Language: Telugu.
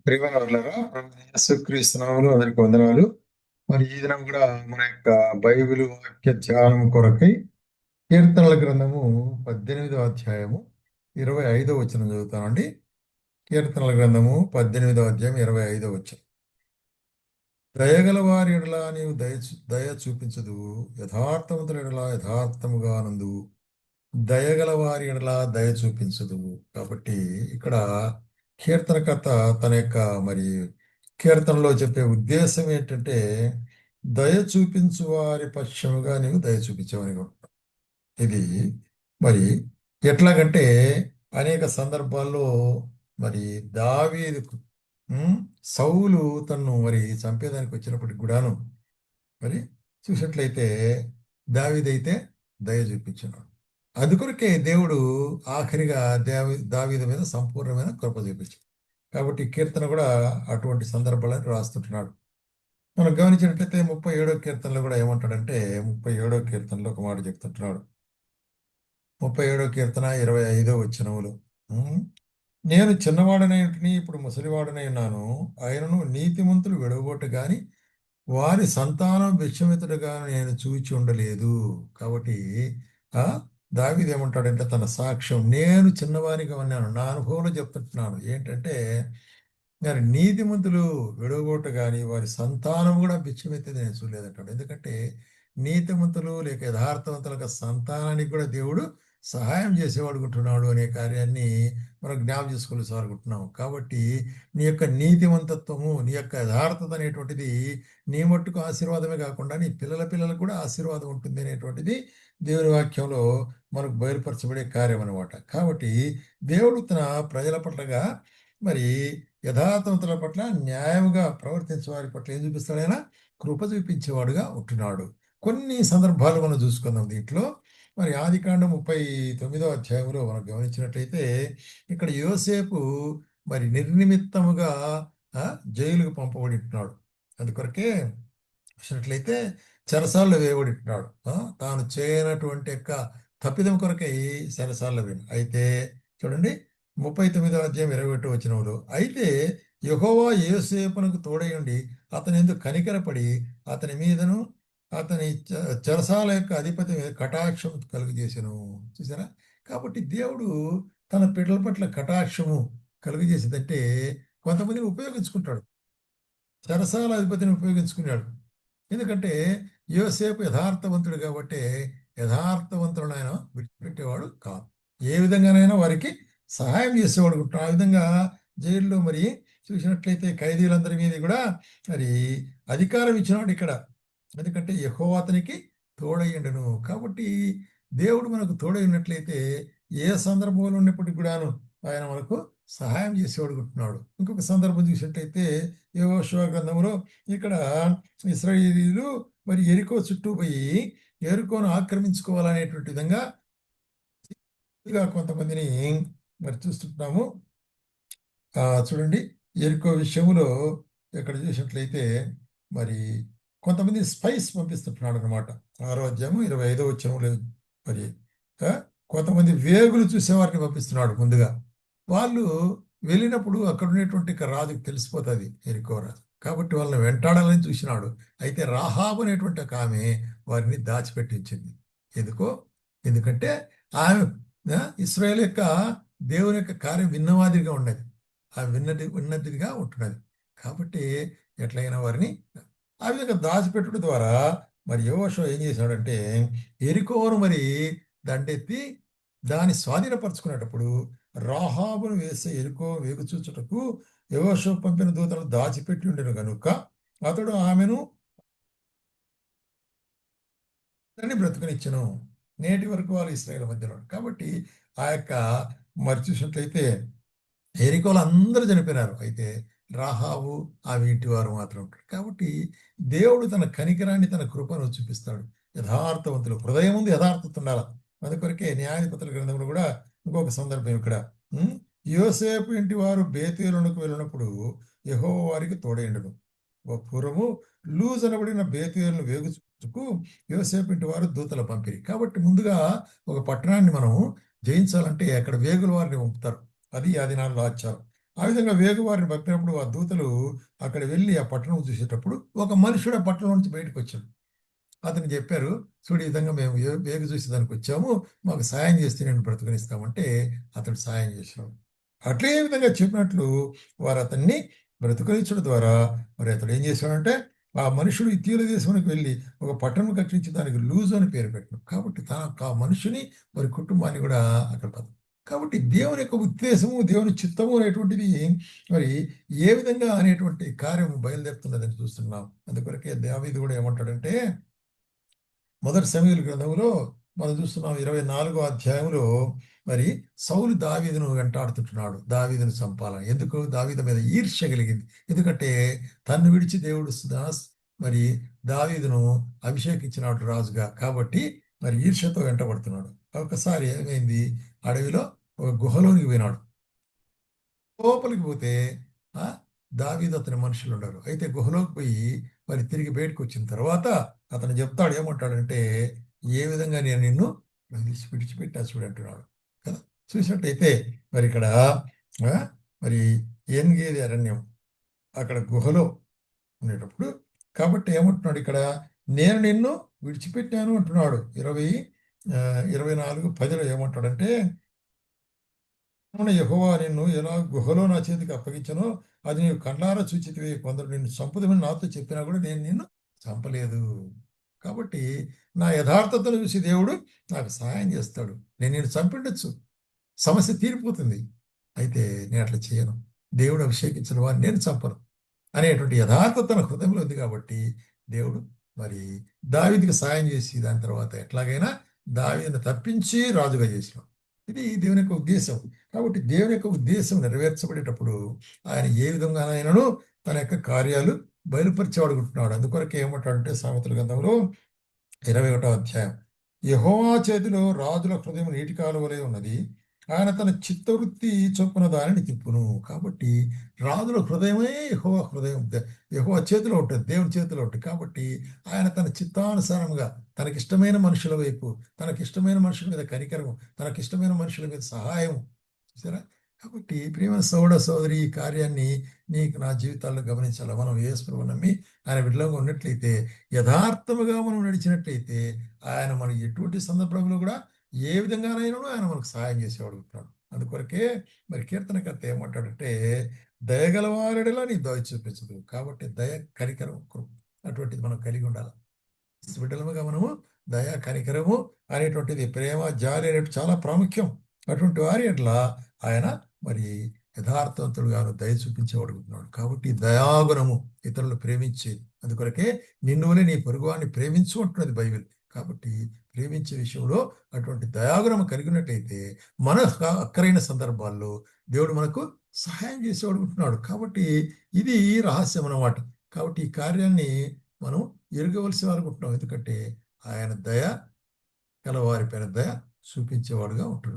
ప్రియమైన వాళ్ళారా, యేసుక్రీస్తు నామములో అందరికి వందనాలు. మరి ఈ దినం కూడా మన యొక్క బైబిల్ వాక్య ధ్యానం కొరకై కీర్తనల గ్రంథము 18వ అధ్యాయము 25వ వచనం చదువుతానండి. కీర్తనల గ్రంథము 18వ అధ్యాయం 25వ వచనం. దయగల వారి ఎడల నీవు దయ చూపించదు, యథార్థవంతుల ఎడల యథార్థముగా నందు. దయగల వారి ఎడల దయ చూపించదు. కాబట్టి ఇక్కడ కీర్తనకర్త తన యొక్క మరి కీర్తనలో చెప్పే ఉద్దేశం ఏంటంటే, దయ చూపించు వారి పక్షముగా నీవు దయ చూపించవని కూడా. ఇది మరి ఎట్లాగంటే అనేక సందర్భాల్లో మరి దావీదు సౌలు తన్ను మరి చంపేదానికి వచ్చినప్పటికి కూడాను మరి చూసినట్లయితే దావీదైతే దయ చూపించున్నాడు. అందుకొరకే దేవుడు ఆఖరిగా దావీదు మీద సంపూర్ణమైన కృప చూపించాడు. కాబట్టి కీర్తన కూడా అటువంటి సందర్భాలను రాస్తుంటున్నాడు. మనం గమనించినట్లయితే 37వ కీర్తనలో కూడా ఏమంటాడంటే, 37వ కీర్తనలో ఒక మాట చెప్తుంటున్నాడు. 37వ కీర్తన 25వ వచనములు, నేను చిన్నవాడనై ఉంటిని, ఇప్పుడు ముసలివాడనై ఉన్నాను, ఆయనను నీతిమంతులు విడవగొట్టు గాని వారి సంతానం విషమితుడుగా నేను చూచి ఉండలేదు. కాబట్టి దావీదు ఏమంటాడంటే తన సాక్ష్యం, నేను చిన్నవారిగా ఉన్నాను, నా అనుభవంలో చెప్తుంటున్నాను ఏంటంటే, మరి నీతిమంతులు విడవగొట్టు కానీ వారి సంతానం కూడా బిచ్చమెత్తేది నేను చూడలేదంటాడు. ఎందుకంటే నీతిమంతులు లేక యథార్థవంతుల సంతానానికి కూడా దేవుడు సహాయం చేసేవాడు ఉంటున్నాడు అనే కార్యాన్ని మనం జ్ఞాపం చేసుకోవాల్సి అనుకుంటున్నాం. కాబట్టి నీ యొక్క నీతివంతత్వము, నీ యొక్క యథార్థత అనేటువంటిది నీ మట్టుకు ఆశీర్వాదమే కాకుండా నీ పిల్లలకు కూడా ఆశీర్వాదం ఉంటుంది అనేటువంటిది దేవుని వాక్యంలో మనకు బయలుపరచబడే కార్యం అనమాట. కాబట్టి దేవుడు తన ప్రజల పట్లగా మరి యథార్థవంతుల పట్ల న్యాయంగా ప్రవర్తించే వారి పట్ల ఏం చూపిస్తాడైనా కృప చూపించేవాడుగా ఉంటున్నాడు. కొన్ని సందర్భాలు మనం చూసుకుందాం దీంట్లో. మరి ఆదికాండం 39వ అధ్యాయంలో మనం గమనించినట్లయితే ఇక్కడ యోసేపు మరి నిర్నిమిత్తముగా జైలుకు పంపబడి ఉంటున్నాడు. అందుకొరకే చూసినట్లయితే చెరసాల్లో వేయబడి ఉంటున్నాడు. తాను చేయనటువంటి యొక్క తప్పిదం కొరకై చెరసాల్లో వేయను. అయితే చూడండి 39వ అధ్యాయం 21వ వచనంలో, అయితే యెహోవా యోసేపునకు తోడై ఉండి అతని ఎందుకు కనికరపడి అతని మీదను అతని చెరసాల యొక్క అధిపతి మీద కటాక్షం కలుగజేసెను. చూసారా? కాబట్టి దేవుడు తన బిడ్డల పట్ల కటాక్షము కలుగజేసేదంటే కొంతమందిని ఉపయోగించుకుంటాడు. చెరసాల అధిపతిని ఉపయోగించుకున్నాడు. ఎందుకంటే యోసేపు యథార్థవంతుడు కాబట్టి యథార్థవంతులను ఆయన విడిచిపెట్టేవాడు కాదు. ఏ విధంగానైనా వారికి సహాయం చేసేవాడు. ఆ విధంగా జైల్లో మరి చూసినట్లయితే ఖైదీలందరి మీద కూడా మరి అధికారం ఇచ్చినాడు ఇక్కడ. ఎందుకంటే యెహోవా అతనికి తోడయ్యుండును. కాబట్టి దేవుడు మనకు తోడై ఉన్నట్లయితే ఏ సందర్భంలో ఉన్నప్పటికీ కూడాను ఆయన మనకు సహాయం చేసేవాడు ఉంటున్నాడు. ఇంకొక సందర్భం చూసినట్లయితే యెహోషువ గ్రంథంలో ఇక్కడ ఇశ్రాయేలీయులు మరి యెరికో చుట్టూ పోయి యెరికోను ఆక్రమించుకోవాలనేటువంటి విధంగా కొంతమందిని మరి చూస్తుంటున్నాము. చూడండి, యెరికో విషయంలో ఇక్కడ చూసినట్లయితే మరి కొంతమంది స్పైస్ పంపిస్తుంటున్నాడు అనమాట. 6వ అధ్యాయము 25వ వచనంలో మరి కొంతమంది వేగులు చూసేవారిని పంపిస్తున్నాడు. ముందుగా వాళ్ళు వెళ్ళినప్పుడు అక్కడ ఉన్నటువంటి రాజుకు తెలిసిపోతుంది యెరికో రాజు. కాబట్టి వాళ్ళని వెంటాడాలని చూసినాడు. అయితే రాహాబు అనేటువంటి ఒక ఆమె వారిని దాచిపెట్టించింది. ఎందుకంటే ఆమె ఇశ్రాయేలు యొక్క దేవుని యొక్క కార్యం విన్నవాదిగా ఉన్నది, ఆ విన్నదిగా ఉంటున్నది. కాబట్టి ఎట్లయినా వారిని ఆ విధంగా దాచిపెట్టడం ద్వారా మరి యెహోషువ ఏం చేశాడంటే యెరికోను మరి దండెత్తి దాన్ని స్వాధీనపరచుకునేటప్పుడు రాహాబును వేసే యెరికో వేగుచూచుటకు యెహోషువ పంపిన దూతలను దాచిపెట్టి ఉండెను కనుక అతడు ఆమెను బ్రతుకనిచ్చెను. నేటి వరకు వాళ్ళు ఇశ్రాయేలు మధ్యలో. కాబట్టి ఆ యొక్క మరి చూసినట్లయితే యెరికోలో అందరూ చనిపోయినారు. అయితే రాహాబు ఆ వీటి వారు మాత్రం ఉంటారు. కాబట్టి దేవుడు తన కనికరాన్ని తన కృపను చూపిస్తాడు. యథార్థవంతులు హృదయం ముందు యథార్థత ఉండాలి. అందుకొరకే న్యాయాధిపతుల గ్రంథంలో కూడా ఇంకొక సందర్భం ఇక్కడ, యోసేపు ఇంటి వారు బేతేలునకు వెళ్ళినప్పుడు యెహోవా వారికి తోడైండును. పూర్వము లూజ్ అనబడిన బేతేలును వేగుచుకు యోసేపు ఇంటి వారు దూతల పంపిరి. కాబట్టి ముందుగా ఒక పట్టణాన్ని మనం జయించాలంటే అక్కడ వేగుల వారిని పంపుతారు. అది ఆ దినాల్లో ఆచారం. ఆ విధంగా వేగువారిని పంపినప్పుడు ఆ దూతలు అక్కడ వెళ్ళి ఆ పట్టణం చూసేటప్పుడు ఒక మనుషుడు ఆ పట్టణం నుంచి బయటకు వచ్చాడు. అతను చెప్పారు, చూడు ఈ విధంగా మేము వేగు చూసేదానికి వచ్చాము, మాకు సాయం చేస్తే నేను బ్రతుకునిస్తామంటే అతడు సాయం చేశాడు. అట్లే విధంగా చెప్పినట్లు వారు అతన్ని బ్రతుకునిచ్చడం ద్వారా మరి అతడు ఏం చేశాడంటే ఆ మనుషుడు ఇతీయుల దేశానికి వెళ్ళి ఒక పట్టణం కట్టించి దానికి లూజు అని పేరు పెట్టాడు. కాబట్టి ఆ మనుషుని మరి కుటుంబాన్ని కూడా అక్కడ కాబట్టి దేవుని యొక్క ఉద్దేశము దేవుని చిత్తము అనేటువంటిది మరి ఏ విధంగా అనేటువంటి కార్యం బయలుదేరుతున్నదని చూస్తున్నాం. అందుకొరకే దావీదు కూడా ఏమంటాడంటే మొదటి సమూయేలు గ్రంథంలో మనం చూస్తున్నాం 24వ అధ్యాయంలో మరి సౌలు దావీదును వెంటాడుతుంటున్నాడు దావీదును చంపాలని. ఎందుకు? దావీదు మీద ఈర్ష్య కలిగింది. ఎందుకంటే తన్ను విడిచి దేవుడు మరి దావీదును అభిషేకించినాడు రాజుగా. కాబట్టి మరి ఈర్ష్యతో వెంటబడుతున్నాడు. ఒకసారి ఏమైంది, అడవిలో ఒక గుహలోనికి పోయినాడు. లోపలికి పోతే ఆ దావీదు అతని మనుషులు ఉండరు. అయితే గుహలోకి పోయి మరి తిరిగి బయటకు వచ్చిన తర్వాత అతను చెప్తాడు, ఏమంటాడంటే ఏ విధంగా నేను నిన్ను విడిచిపెట్టా చూడంటున్నాడు కదా. చూసినట్టయితే మరి ఇక్కడ మరి ఏన్గేది అరణ్యం అక్కడ గుహలో ఉండేటప్పుడు కాబట్టి ఏమంటున్నాడు ఇక్కడ, నేను నిన్ను విడిచిపెట్టాను అంటున్నాడు. 24:10 ఏమంటాడంటే యెహోవా నిన్ను ఎలా గుహలో నా చేతికి అప్పగించనో అది నీవు కళ్ళారా చూచితివి. కొందరు నిన్ను చంపుదమని నాతో చెప్పినా కూడా నేను నిన్ను చంపలేదు. కాబట్టి నా యథార్థతను చూసి దేవుడు నాకు సహాయం చేస్తాడు. నేను నిన్ను చంపిండొచ్చు, సమస్య తీరిపోతుంది. అయితే నేను అట్లా చేయను. దేవుడు అభిషేకించిన వారిని నేను చంపను అనేటువంటి యథార్థత తన హృదయంలో ఉంది. కాబట్టి దేవుడు మరి దావీదుకి సాయం చేసి దాని తర్వాత ఎట్లాగైనా దావీదుని తప్పించి రాజుగా చేసినాడు. ఇది దేవుని యొక్క ఉద్దేశం. కాబట్టి దేవుని యొక్క ఉద్దేశం నెరవేర్చబడేటప్పుడు ఆయన ఏ విధంగానైనాను తన యొక్క కార్యాలు బయలుపరిచేవాడుకుంటున్నాడు. అందుకొరకే ఏమంటాడంటే సామెతల గ్రంథంలో 21వ అధ్యాయం, యెహోవా చేతిలో రాజుల హృదయం నీటి కాలువలే ఉన్నది, ఆయన తన చిత్తవృత్తి చొప్పున దానిని తిప్పును. కాబట్టి రాజుల హృదయమే యెహోవా హృదయం, యెహోవా చేతిలో ఉంటుంది, దేవుని చేతిలో ఉంటుంది. కాబట్టి ఆయన తన చిత్తానుసారంగా తనకిష్టమైన మనుషుల వైపు, తనకిష్టమైన మనుషుల మీద కనికరం, తనకిష్టమైన మనుషుల మీద సహాయం. చూసారా? కాబట్టి ప్రియమైన సోదర సోదరి, ఈ కార్యాన్ని నీకు నా జీవితాల్లో గమనించాలి. మనం యేసుప్రభువుని నమ్మి ఆయన బిడ్డలుగా ఉన్నట్లయితే, యథార్థముగా మనం నడిచినట్లయితే ఆయన మనకి ఎటువంటి సందర్భంలో కూడా ఏ విధంగానైనా ఆయన మనకు సహాయం చేసేవాడు ఉంటాడు. అందుకొరకే మరి కీర్తనకర్త ఏమంటాడంటే, దయగలవారెడలా నీ దయ చూపించదు. కాబట్టి దయ, కనికరం, కృప అటువంటిది మనం కలిగి ఉండాలి. బిడ్డలుగా మనము దయ, కనికరము అనేటువంటిది, ప్రేమ, జాలి అనేటువంటి చాలా ప్రాముఖ్యం. అటువంటి వారి ఎట్లా ఆయన మరి యథార్థవంతుడుగాను దయ చూపించేవాడుకుంటున్నాడు. కాబట్టి దయాగుణము ఇతరులు ప్రేమించేది. అందుకొరకే నిన్ను వలె నీ పొరుగువాన్ని ప్రేమించు అంటున్నది బైబిల్. కాబట్టి ప్రేమించే విషయంలో అటువంటి దయాగుణం కలిగినట్లయితే మన అక్కరైన సందర్భాల్లో దేవుడు మనకు సహాయం చేసేవాడుకుంటున్నాడు. కాబట్టి ఇది రహస్యం అన్నమాట. కాబట్టి ఈ కార్యాన్ని మనం ఎరగవలసి అనుకుంటున్నాం. ఎందుకంటే ఆయన దయ గలవారిపైన దయ చూపించేవాడుగా ఉంటున్నాడు.